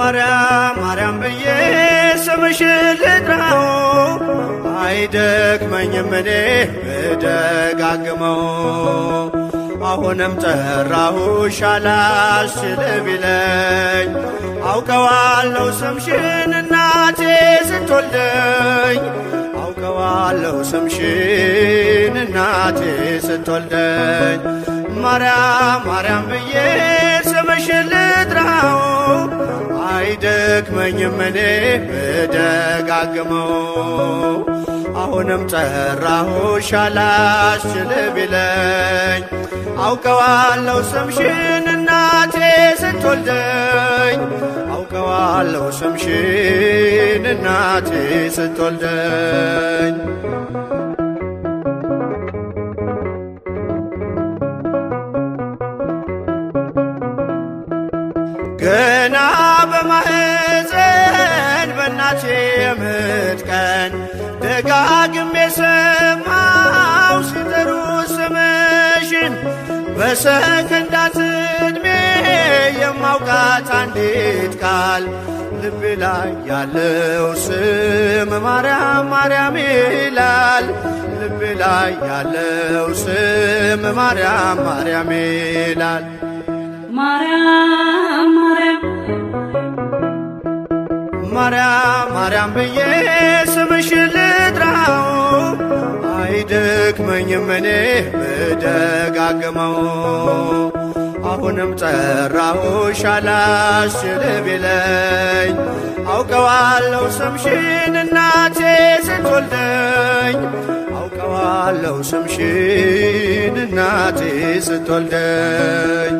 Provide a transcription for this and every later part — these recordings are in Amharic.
ማርያም ማርያም ብዬ ስምሽን ልጥራው አይደክመኝም እኔ ብደጋግመው። አሁንም ጠራሁሽ አላስችል ቢለኝ አውቀዋለሁ ስምሽን እናቴ ስትወልደኝ አውቀዋለሁ ስምሽን እናቴ ስትወልደኝ። ማርያም ማርያም ብዬ ስምሽን ልጥራው አይደክመኝም እኔ ብደጋግመው። አሁንም ጠራሁሽ አላስችል ቢለኝ አውቀዋለሁ ስምሽን እናቴ ስትወልደኝ አውቀዋለሁ ስምሽን እናቴ ስትወልደኝ። ገና በማህፀን በእናቴ የምጥ ቀን ደጋግሜ ሰማው ሲጠሩ ስምሽን በሰከንዳት ዕድሜ የማውቃት አንዲት ቃል ልቤ ላይ ያለው ስም ማርያም ማርያም ይላል። ልቤ ላይ ያለው ስም ማርያም ማርያም ይላል። ማርያም ማርያም ማርያም ማርያም ብዬ ስምሽን ልጥራው አይደክመኝም እኔ ብደጋግመው። አሁንም ጠራሁሽ አላስችል ቢለኝ አውቀዋለሁ ስምሽን እናቴ ስትወልደኝ አውቀዋለሁ ስምሽን እናቴ ስትወልደኝ።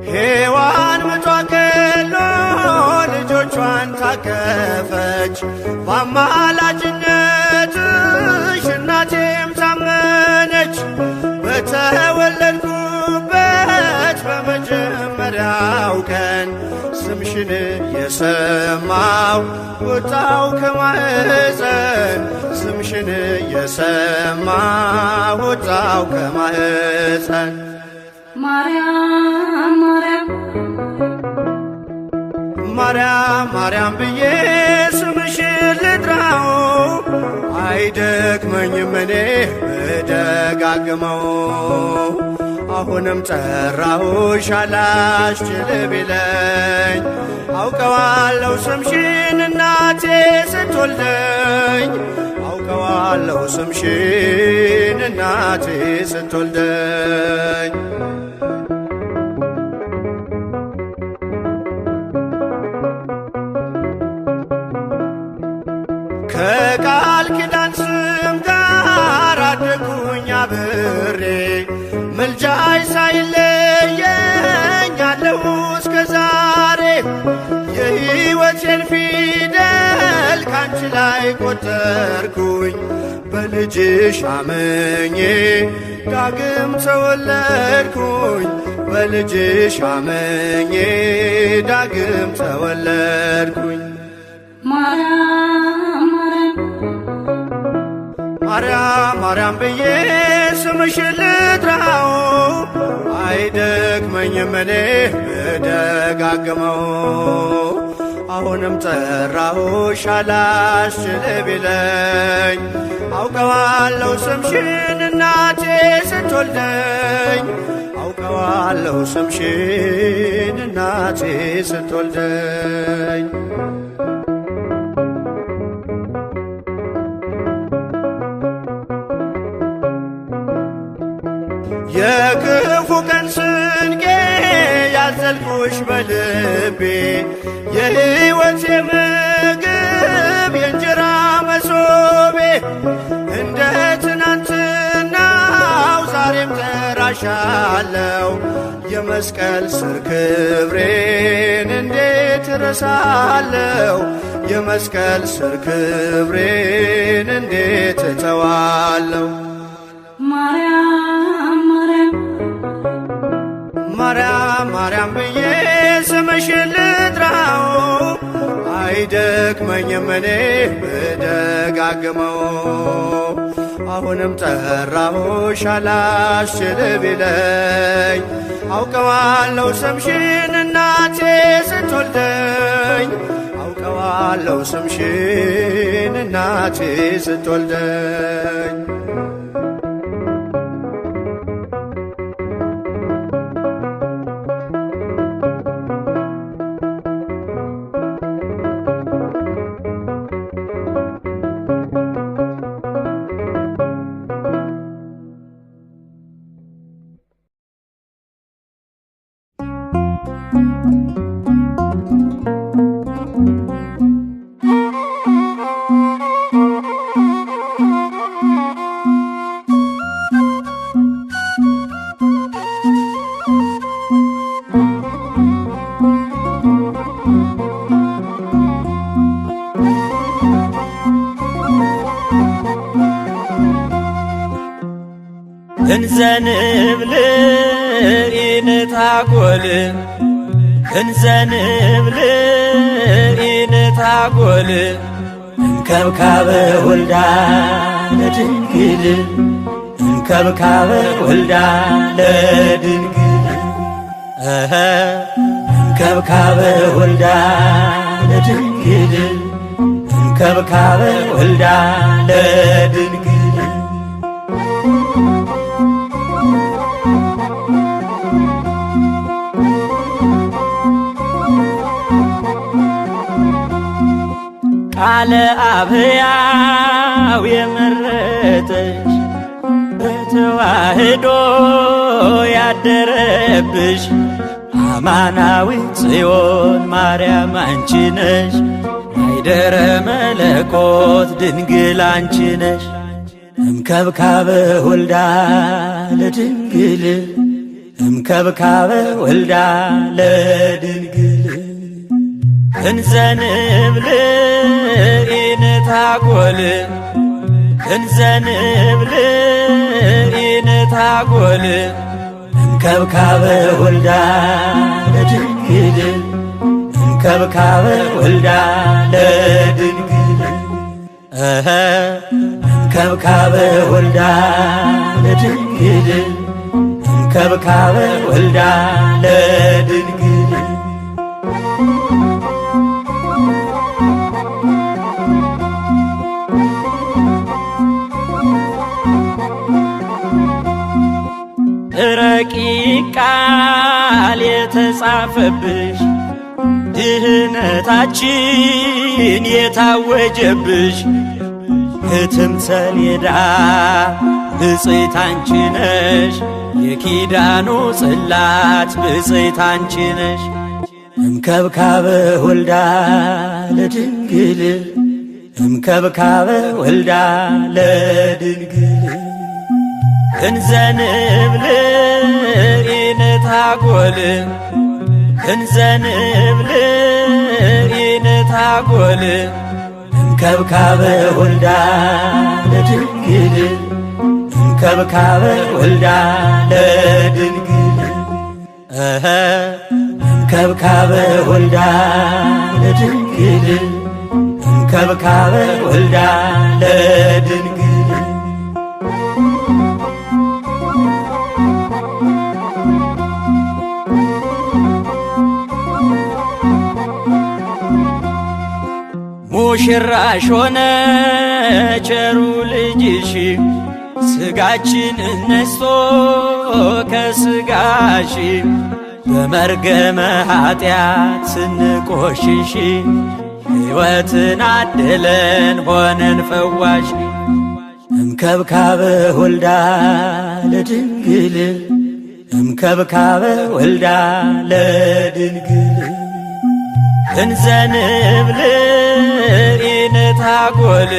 ሔዋን ምጧ ቀሎ ልጆቿን ታቀፈች በአማላጅነትሽ እናቴም ታመነች። በተወለድኩበት በመጀመሪያው ቀን ስምሽን የሰማው ወጣው ከማህፀን ስምሽን የሰማው ወጣው ከማህፀን። ማርያም ማርያም ማርያም ማርያም ብዬ ስምሽን ልጥራው አይደክመኝም እኔ ብደጋግመው። አሁንም ጠራሁሽ አላስችል ቢለኝ አውቀዋለሁ ስምሽን እናቴ ስትወልደኝ አውቀዋለሁ ስምሽን እናቴ ስትወልደኝ። ከቃል ኪዳን ስም ጋር አደጉኝ አብሬ ምልጃሽ ሳይለየኝ አለሁ እስከ ዛሬ። የሕይወቴን ፊደል ካንቺ ላይ ቆጠርኩኝ በልጅሽ አምኜ ዳግም ተወለድኩኝ በልጅሽ አምኜ ዳግም ተወለድኩኝ። ማርያም ማርያም ማርያም ብዬ ስምሽን ልጥራው አይደክመኝም እኔ ብደጋግመው። አሁንም ጠራሁሽ አላስችል ቢለኝ አውቀዋለሁ ስምሽን እናቴ ስትወልደኝ አውቀዋለሁ ስምሽን እናቴ ስትወልደኝ። የክፉ ቀን ስንቄ ያዘልኩሽ በልቤ የሕይወቴ ምግብ የእንጀራ መሶቤ እንደ ትናንትናው ዛሬም ጠራሻለው የመስቀል ስር ክብሬን እንዴት እረሳለው የመስቀል ስር ክብሬን እንዴት እተዋለው። ማርያም ማርያም ማርያም ማርያም ብዬ ስምሽን ልጥራው አይደክመኝም እኔ ብደጋግመው። አሁንም ጠራሁሽ አላስችል ቢለኝ አውቀዋለሁ ስምሽን እናቴ ስትወልደኝ አውቀዋለሁ ስምሽን እናቴ ስትወልደኝ እንዘንብል ኢንታጐል እንዘንብል ኢንታጐል እንከብካበ ወልዳ ለድንግል እንከብካበ ወልዳ ለድንግል እንከብካበ ወልዳ ለድንግል እንከብካበ ወልዳ ለድንግል ቃለ አብያው የመረጠሽ በተዋህዶ ያደረብሽ አማናዊት ጽዮን ማርያም አንቺ ነሽ። ማይደረ መለኮት ድንግል አንቺ ነሽ። እምከብካበ ወልዳ ለድንግል እምከብካበ ወልዳ ለድንግል እንዘንብል ኢንታጐል እንዘንብል ኢንታጐል እንከብካበ ወልዳ ለድንግል እንከብካበ ወልዳ ለድንግል እንከብካበ ወልዳ ለድንግል እንከብካበ ወልዳ ለድንግል ረቂቅ ቃል የተጻፈብሽ ድህነታችን የታወጀብሽ ሕትምተ ሰሌዳ ብፅዕት አንቺ ነሽ። የኪዳኑ ጽላት ብፅዕት አንቺ ነሽ። እምከብካበ ወልዳ ለድንግል እምከብካበ ወልዳ ለድንግል እንዘንብል ኢንታጐል እንዘንብል ኢንታጐል እንከብካበ ወልዳ ለድንግል እንከብካበ ወልዳ ለድንግል እንከብካበ ወልዳ ለድንግል እንከብካበ ወልዳ ለድንግል ሙሽራሽ ሆነ ቸሩ ልጅሽ ሥጋችን ነስቶ ከሥጋሽ በመርገመ ኃጢአት ስንቆሽሽ ሕይወትን አደለን ሆነን ፈዋሽ እምከብካበ ወልዳ ለድንግል እምከብካበ ወልዳ ለድንግል እንዘንብል ኢንታጐል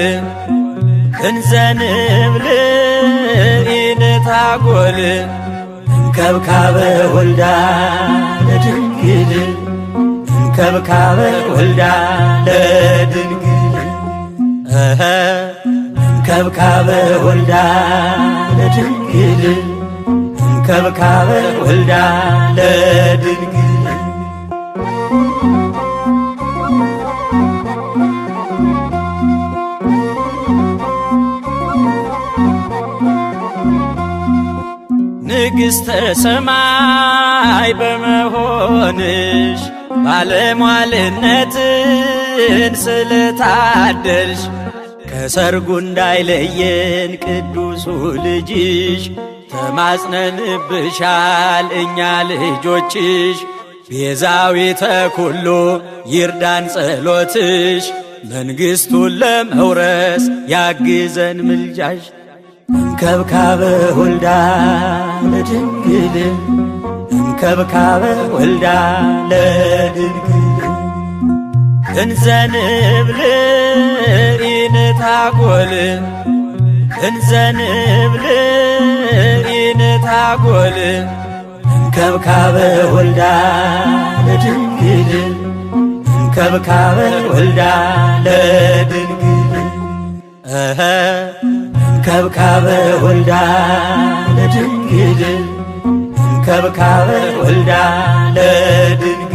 እንዘንብል ኢንታጐል እንከብካበ ወልዳ ለድንግል እንከብካበ ወልዳ ለድንግል እንከብካበ ወልዳ ለድንግል እንከብካበ ወልዳ ለድንግል ንግሥተ ሰማይ በመሆንሽ ባለሟልነትን ስለታደልሽ ከሰርጉ እንዳይለየን ቅዱሱ ልጅሽ ተማጽነንብሻል እኛ ልጆችሽ። ቤዛዊተ ኩሉ ይርዳን ጸሎትሽ መንግሥቱን ለመውረስ ያግዘን ምልጃሽ። እንከብካበ ወልዳ ለድንግል እንከብካበ ወልዳ ለድንግል እንዘንብል ኢንታጐል እንዘንብል ኢንታጐል እንከብካበ ወልዳ ለድንግል እንከብካበ ወልዳ ለድንግል እንከብካበ ወልዳ ለድንግል እንከብካበ ወልዳ ለድንግል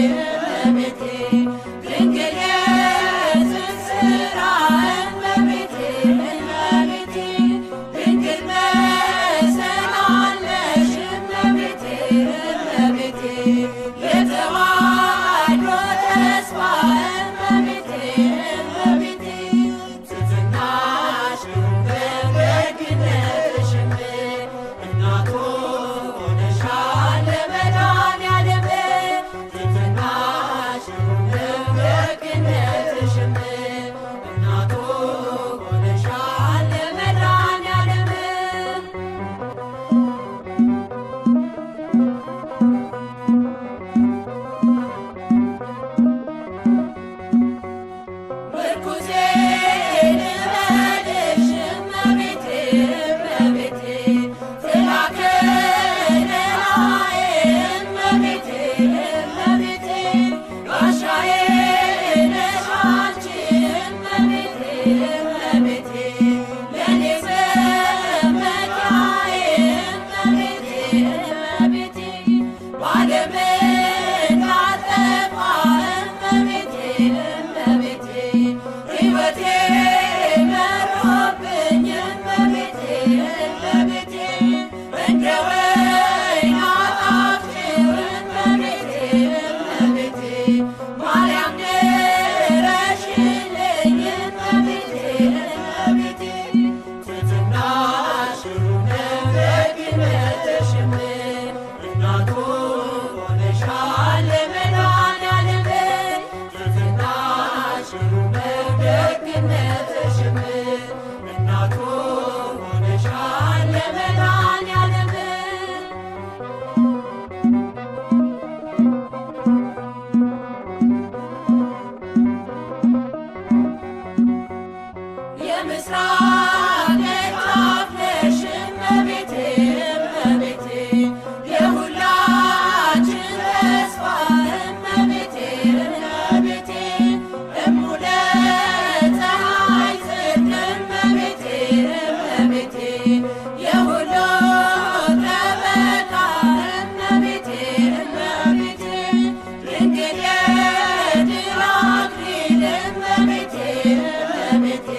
እመቤቴ ድንግል የትንስራ እመቤቴ እመቤቴ ድንግል መሰላለሽ እመቤቴ እመቤቴ የተዋሕዶ ተስፋ እመቤቴ እመቤቴ ትሕትናሽ በደግነትሽም እናቱ ሆነሻል ለመድኃኔዓለም ትሕትናሽ በደግነትሽም እናቱ ሆነሻል ለመድኃኔዓለም ምርኩዜ ልበልሽ እመቤቴ እመቤቴ ጥላ ከለላዬ እመቤቴ እመቤቴ ጋሻዬ ነሽ አንቺ እመቤቴ እመቤቴ ለኔ መመኪያዬ እመቤቴ እመቤቴ ባለም እንዳልጠፋ እመቤቴ እመቤቴ ሕይወቴ መሮብኝ እመቤቴ እመቤቴ እንደ ወይን አጣፍጭው እመቤቴ እመቤቴ ማርያም ድረሽልኝ እመቤቴ እመቤቴ ትሕትናሽ ደግነትሽም እናቱ ሆነሻል ለመድኃኔዓለም ትሕትናሽ ደግነትሽም እናቱ ሆነሻል ለመድኃኔዓለም የምስራቅ ደጃፍ ነሽ እመቤቴ እመቤቴ የሁላችን ተስፋ እመቤቴ እመቤቴ እሙለ ፀሐይ ጽድቅ እመቤቴ እመቤቴ የሁሉ ጠበቃ እመቤቴ እመቤቴ ድንግል የድል አክሊል እመቤቴ እመቤቴ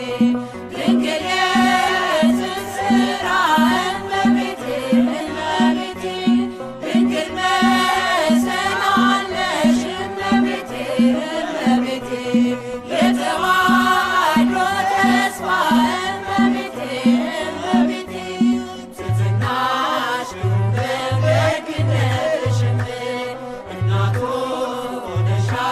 ድንግል የትንስራ እመቤቴ እመቤቴ ድንግል መሰላለሽ እመቤቴ እመቤቴ የተዋሕዶ ተስፋ እመቤቴ እመቤቴ ትሕትናሽ በደግነትሽም እናቱ ሆነሻል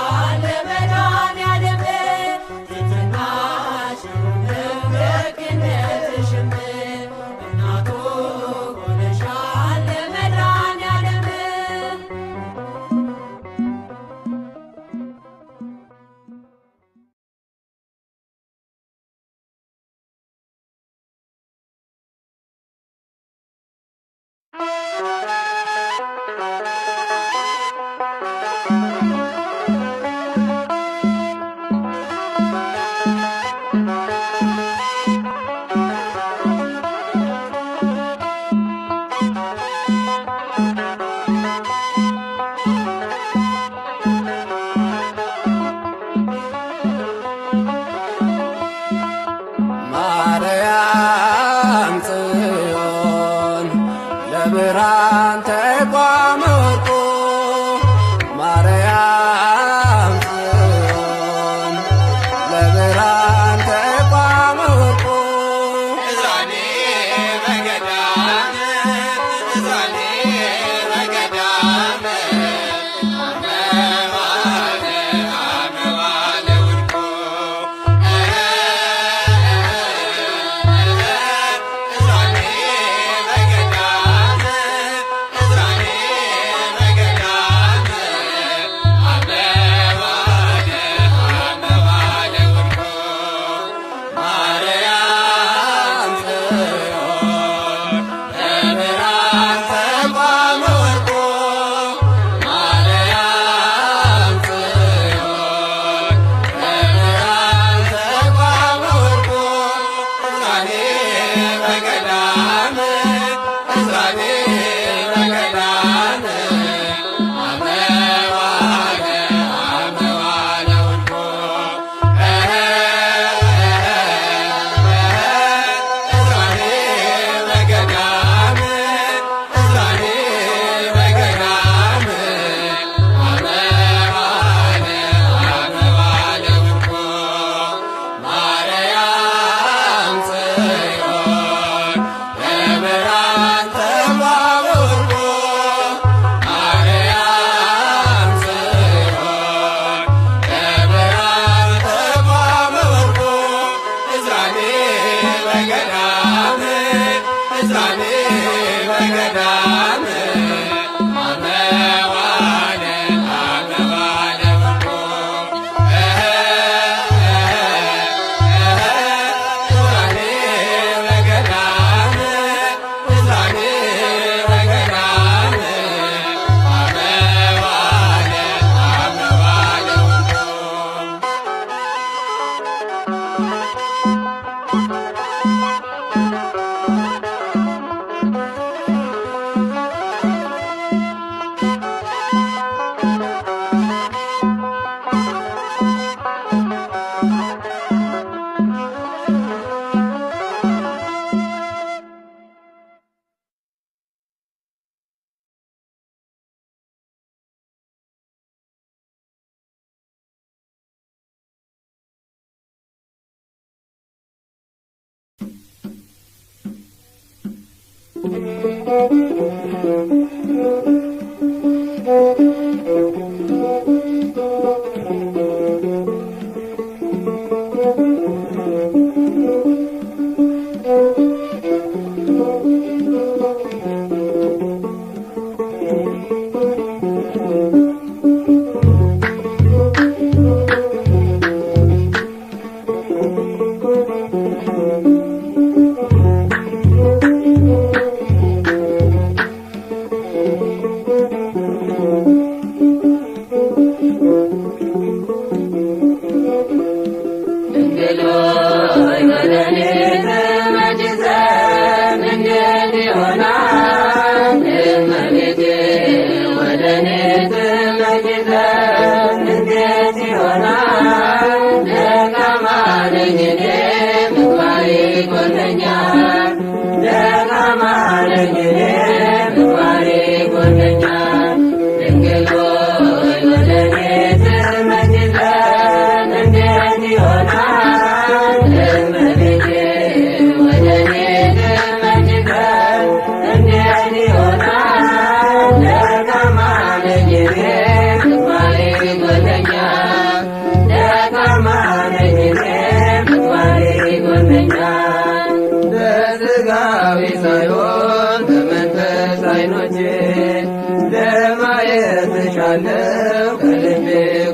ለማየትሻለው ከልቤ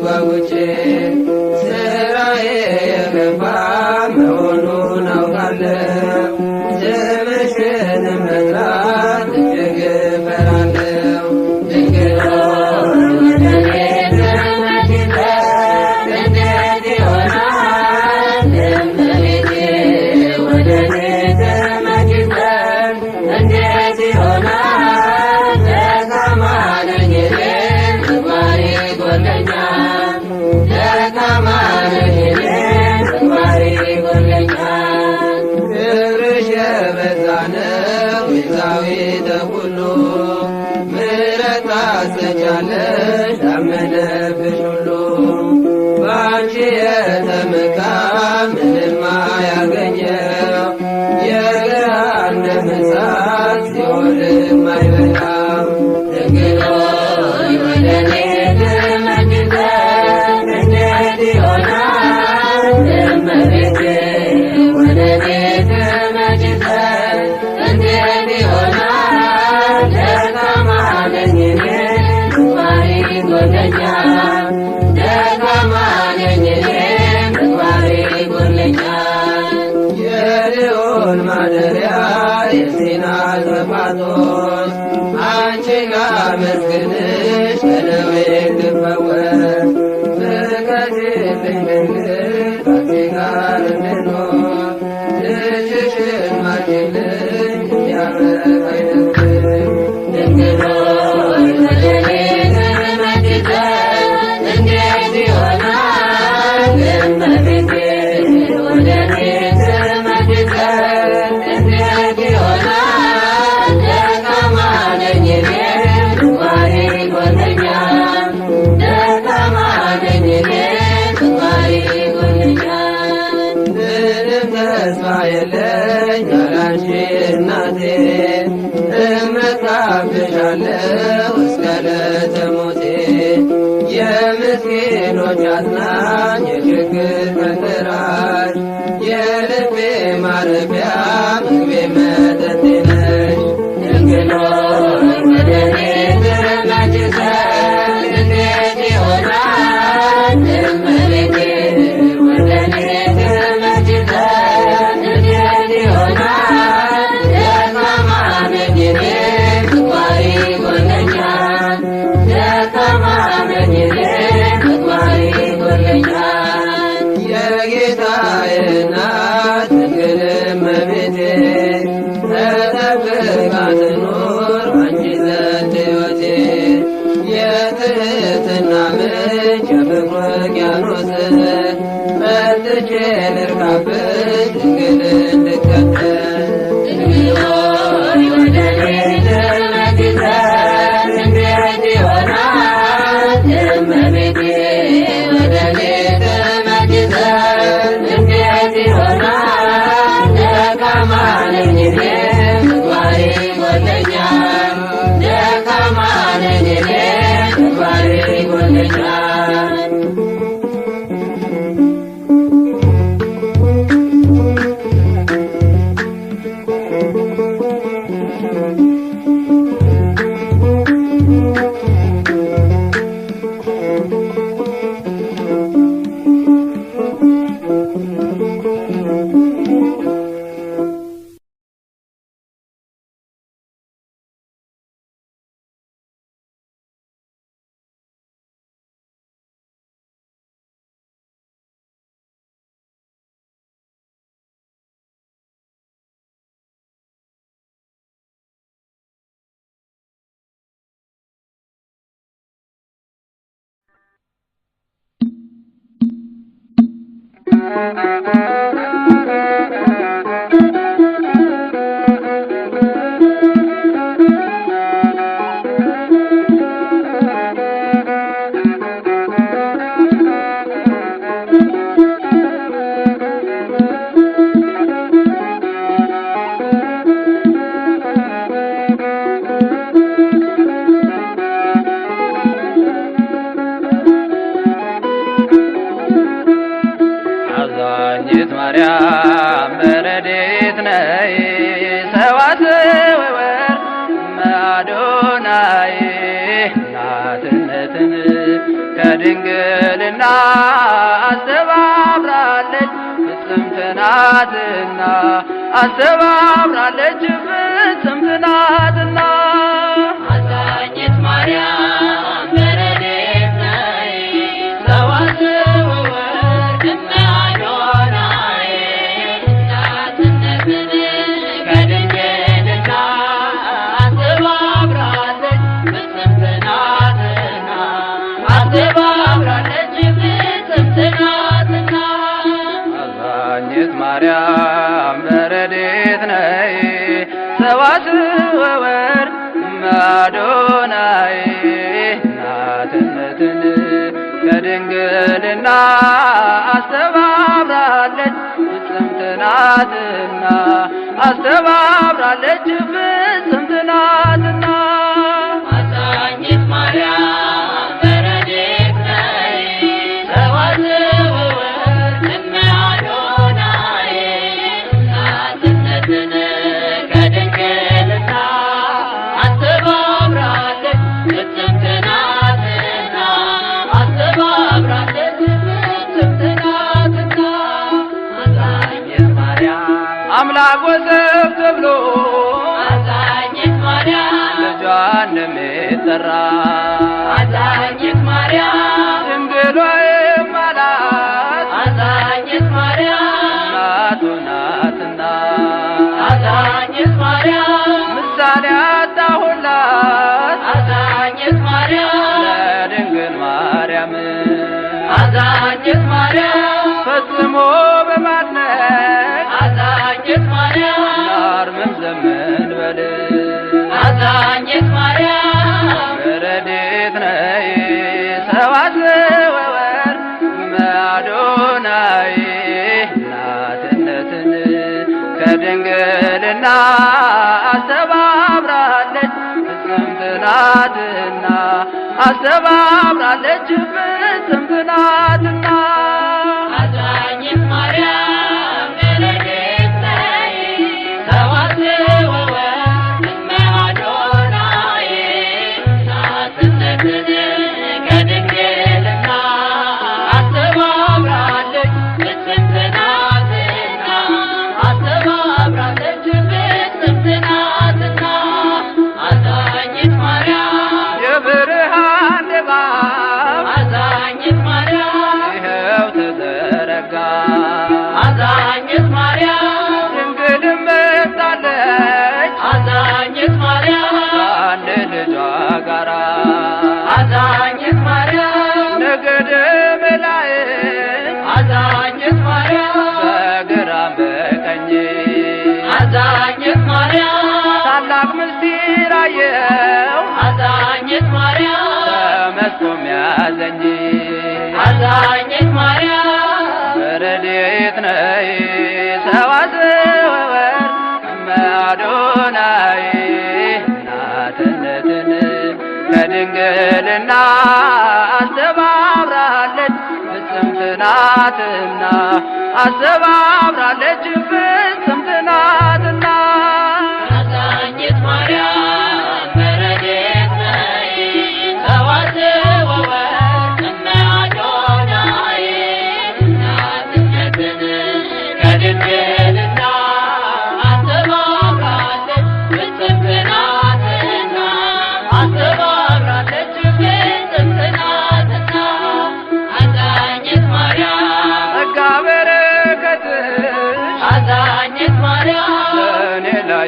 ጓጉቼ ስራዬ የከፋ መሆኑን አውቃለሁ። ስምሽን መጥራት እጅግ እፈራለሁ። ድንግል ሆይ ወደ እኔ ትመጪበት እንዴት ይሆናል? እመቤቴ ወደ እኔ ትመጪበት እንዴት ይሆናል? ክብርሽ የበዛ ነው ቤዛዊተ ኩሉ ምሕረት ታሰጫለሽ ላመነብሽ ሁሉ። በአንቺ የተመካ ምንም አያገኘው የገሃነመ እሳት ሲኦልም አይበላው። ድንግል ሆይ ወደ እኔ ትመጪበት እንዴት ይሆናል? እመቤቴ ወደ እኔ ትመጪበት እንዴት ይሆናል? ደካማ ነኝ እኔ ምግባሬ ይጎድለኛል። ደካማ ነኝ እኔ ምግባሬ ይጎድለኛል። የልዑል ማደሪያ የሲና ዘፋጦስ አንቺን ላመስግንሽ ከደዌ እንድፈወስ ፍቀጂልኝ ድንግል ካንቺ ጋር እንድኖር ልጅሽን ማርኪልኝ እንዲያበቃኝ ነፍሴ። ድንግል ሆይ ወደ እኔ ትመጪበት እንዴት ይሆናል? እመቤቴ ወደ እኔ ትመጪበት እንዴት ይሆናል? ደካማ ነኝ እኔ ምግባሬ ይጎድለኛል። ደካማ ነኝ እኔ ምግባሬ ይጎድለኛል። ምንም ተስፋ የለኝ ያላንቺ እናቴ እመካብሻለሁ እስከ ዕለተ ሞቴ። የምስኪኖች አጽናኝ የችግር ቀን ደራሽ የልቤ ማረፊያ ምግቤ መጠጤ ነሽ። ድንግል ሆይ ወደ እኔ ትመጪበት እንዴት ይሆናል? እመቤቴ ወደ እኔ ትመጪበት እንዴት ይሆናል? ደካማ ነኝ እኔ ምግባሬ ይጎድለኛል። ደካማ ነኝ እኔ ምግባሬ ይጎድለኛል። የጌታዬ እናት ድንግል እመቤቴ ተጠብቃ ትኑር ባንቺ ዘንድ ሕይወቴ። የትሕትና ምንጭ የፍቅር ውቅያኖስ መጥቼ ልርካብሽ ድንግል እንድከተል። ድንግል ሆይ ወደ እኔ ትመጪበት እንዴት ይሆናል? እመቤቴ ወደ እኔ ትመጪበት እንዴት ይሆናል? ደካማ ነኝ እኔ ምግባሬ አዛኝት ማርያም በረድኤት ነይ ሰዋስወ ወርቅ እምአዶናይ እናትነትን ከድንግልና አስተባብራለች ፍጽምት ናትና አስተባብራለች ፍጽምት ናትና አዛኝት ማርያም በረድኤት ነይ ሰዋስወ ወርቅ እምአዶናይ እናትነትን ከድንግልና አስተባብራለች ፍጽምት ናትና አስተባብራለች ፍጽምት ናትና አዛኝት ማርያም በረድኤት ነይ ሰዋስወ ወርቅ እምአዶናይ እናትነትን ከድንግልና አስተባብራለች ፍጽምት ናትና አስተባብራለች ፍጽምት ናትና አዛኝት ማርያም በረድኤት ነይ ሰዋስወ ወርቅ እምአዶናይ እናትነትን ከድንግልና አስተባብራለች ፍጽምት ናትና አስተባብራለች ፍጽምት ናትና አዛኝት ማርያም አምላክ ወሰብ ተብሎ አዛኝት ማርያም ልጇ እንደሚጠራ አዛኝት ማርያም ድንግሏ የማላት አዛኝት ማርያም እናቱ ናትና አዛኝት ማርያም ምሳሌ አጣሁላት አዛኝት ማርያም ለድንግል ማርያም አዛኝት ማርያም ፈጽሞ በማድነቅ አዛኝት ማርያም ናርምን ዘመን በል አዛኝት ማርያም በረድኤት ነይ ሰዋስወ ወርቅ እምአዶናይ እናትነትን ከድንግልና አስተባብራለች ፍጽምት ናትና አስተባብራለች ፍጽምት ናትና አዛኝት ማርያም በረድኤት ነይ ሰዋስወ ወርቅ እምአዶናይ እናትነትን ከድንግልና አስተባብራለች ፍጽምት ናትና አስተባብራለች ፍጽምት ናትና አዛኝት ማርያም የብርሃን ድባብ አዛኝት ማርያም ይኸው ተዘረጋ አዛኝት ማርያም ድንግልም መጥታለች አዛኝት ማርያም ከአንድ ልጇ ጋራ አዛኝት ማርያም ነገደ መላእክት አዛኝት ማርያም በግራም በቀኝ አዛኝት ማርያም ታላቅ ምስጢር አየው አዛኝት ማርያም ተመስጦም ያዘኝ አዛኝት ማርያም በረድኤት ነይ ሰዋስወ ወርቅ እምአዶናይ እናትነትን ከድንግልና አስተባብራለች ፍጽምት ናትና አስተባብራለች ፍጽምት ናትና አዛኝት ማርያም በረድኤት ነይ ሰዋስወ ወርቅ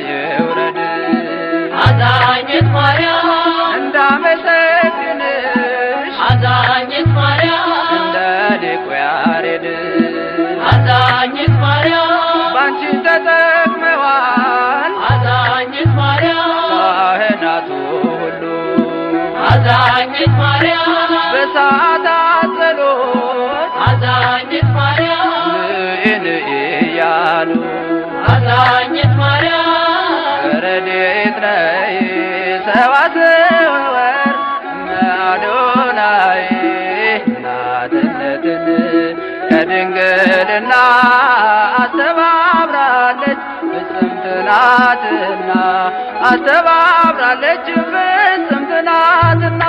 ይውረድ አዛኝት ማርያም እንዳመሰግንሽ አዛኝት ማርያም እንደ ሊቁ ያሬድ አዛኝት ማርያም ባንቺ ተጠቅመዋል አዛኝት ማርያም ካህናቱ ሁሉ አዛኝት ማርያም በሰዓታት ጸሎት አዛኝት ማርያም ንኢ እያሉ አዛኝት ማርያም ረድኤት ነይ ሰዋስወ ወርቅ እመአዶናይ እናትነትን ከድንግልና አስተባብራለች ፍጽምት ናትና አስተባብራለች ፍጽምት ናትና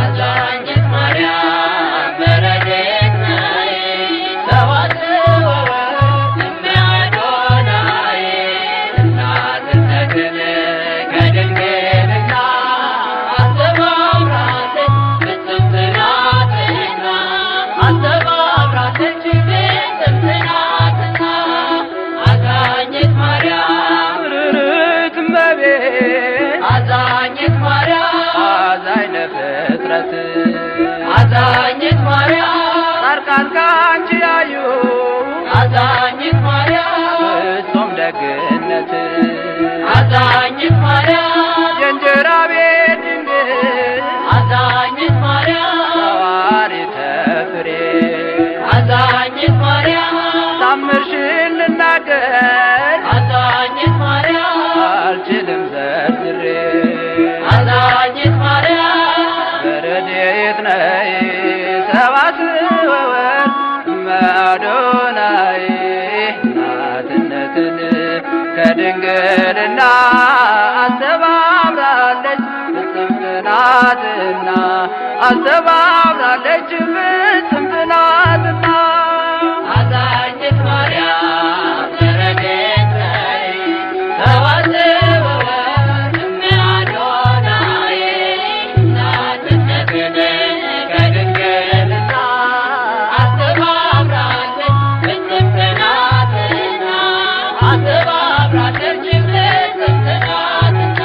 አዛኝት ማርያም በረድኤት ነይ ሰዋስወ ወርቅ እመአዶናይ እናትነትን ከድንግልና አስተባብራለች ፍጽምት ናትና አስተባብራለች ፍጽምት ናትና አዛኝት ማርያም ርርት እመቤት አዛኝት ማርያም አዛኝ ለፍጥረት አዛኝት ማርያም ጻድቃን ካንቺ ያዩ አዛኝት ማርያም ፍጹም ደግነት አዛኝት ማርያም የእንጀራ ቤት ድንግል አዛኝት ማርያም ሐዋርያተ ፍሬ አዛኝት ማርያም ታምርሽን ልናገር አዛኝት ማርያም አልችልም ዘርዝሬ አዛኝት ማርያም በረድኤት ነይ ሰዋስወ ወርቅ እመአዶናይ እናትነትን ከድንግልና አስተባብራለች ፍጽምት ናትና አስተባብራለች ፍጽምት ናትና አዛኝት ማርያም በረድኤት ነይ ሰዋስወ ወርቅ እመአዶናይ እናትነትን ከድንግልና አስተባብራለች ፍጽምት ናትና አስተባብራለች ፍጽምት ናትና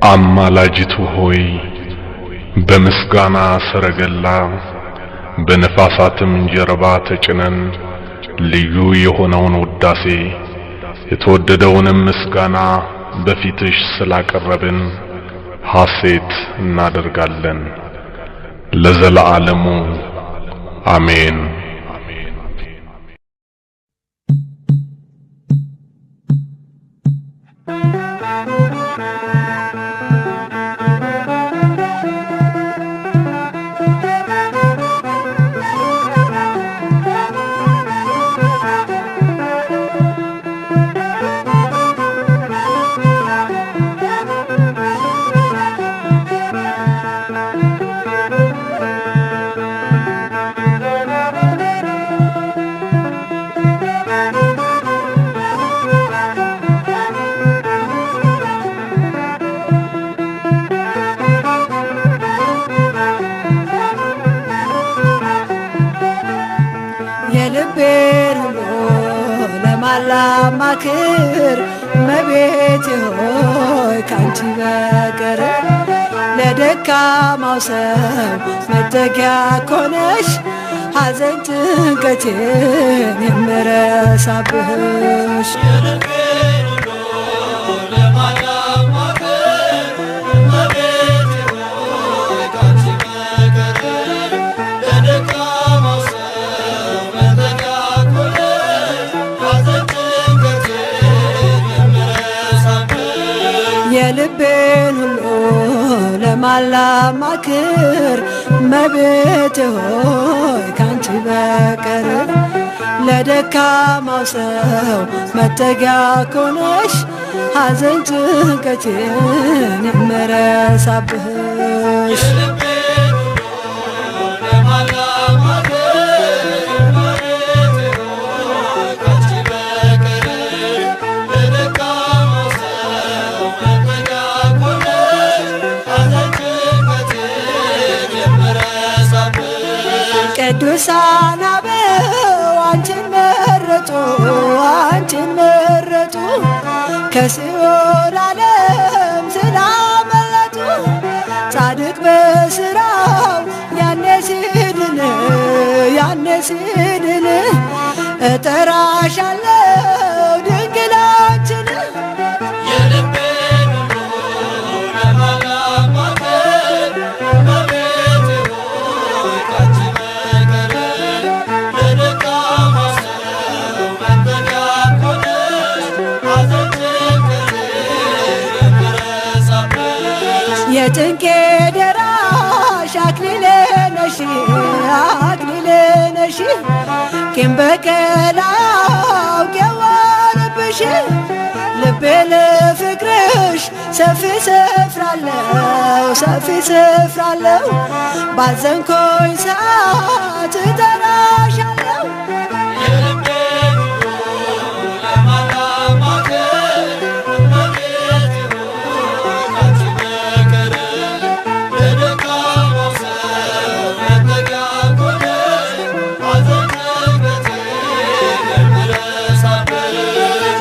አማላጅቱ ሆይ በምስጋና ሰረገላ በነፋሳትም ጀርባ ተጭነን ልዩ የሆነውን ውዳሴ የተወደደውንም ምስጋና በፊትሽ ስላቀረብን ሐሴት እናደርጋለን ለዘለዓለሙ አሜን። የልቤን ሁሉ ለማላማክር እመቤቴ ሆይ ካንቺ በቀር ለደካማው ሰው መጠጊያ ኮነሽ ሐዘን ጭንቀቴን የምረሳብሽ የልቤን ሁሉ ለማላማክር እመቤቴ ሆይ ካንቺ በቀር ለደካማው ሰው መጠጊያ ኮነሽ ሐዘን ጭንቀቴን የምረሳብሽ ቅዱሳን አበው አንቺን መረጡ አንቺን መረጡ ከሲኦል ዓለም ስላመለጡ ጻድቅ በሥራው ያኔ ሲድን እጠራሻለሁ ድንግላችን የጭንቄ ደራሽ አክሊሌ ነሽ ቂም በቀል አውቄዋለሁብሽ ልቤ ለፍቅርሽ ሰፊ ስፍራ አለው ባዘንኩኝ ሰዓት እጠራሻለሁ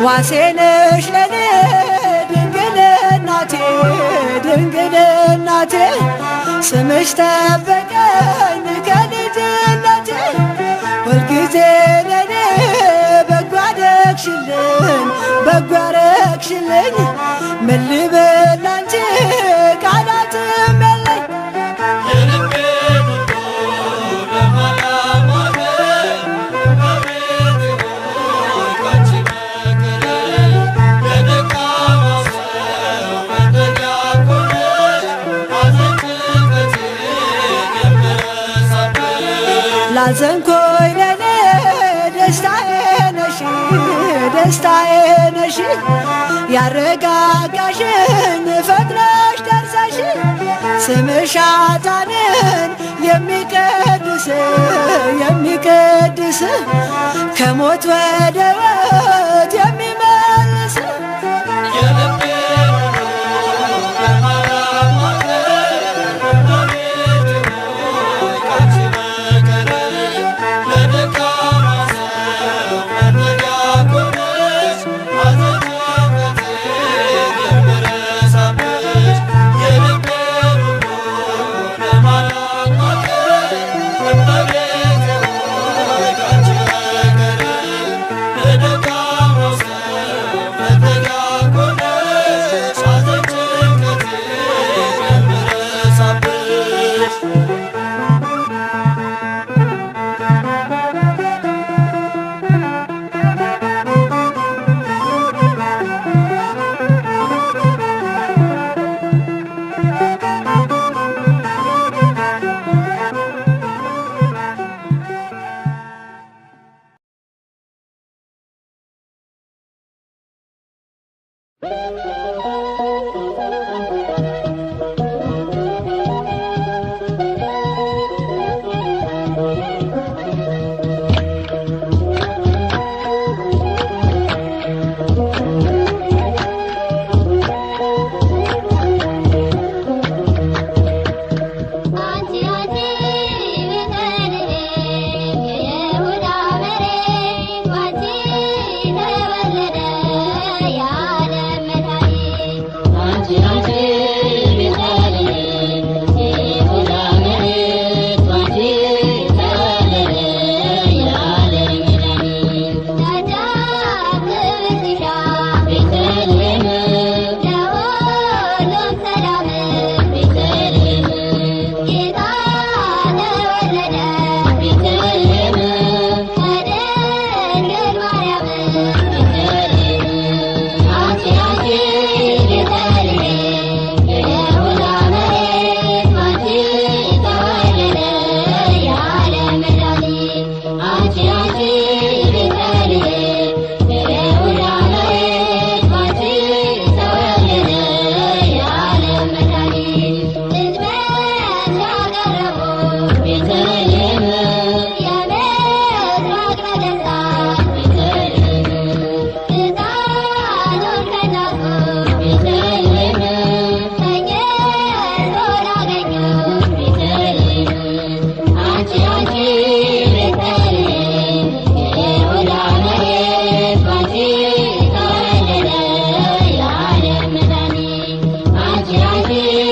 ዋሴ ነሽ ለኔ ድንግል እናቴ ስምሽ ጠበቀኝ ከልጅነቴ ሁልጊዜ ለኔ በጎ አደረግሽልኝ ምን ልበል አንቺ ቃላትም የለኝ ላዘንኩኝ ለኔ ደስታዬ ነሽ ያረጋጋሽኝ ፈጥነሽ ደርሰሽ ስምሽ ኃጥአንን የሚቀድስ ከሞት ወደ ሕይወት የሚመልስ አሜን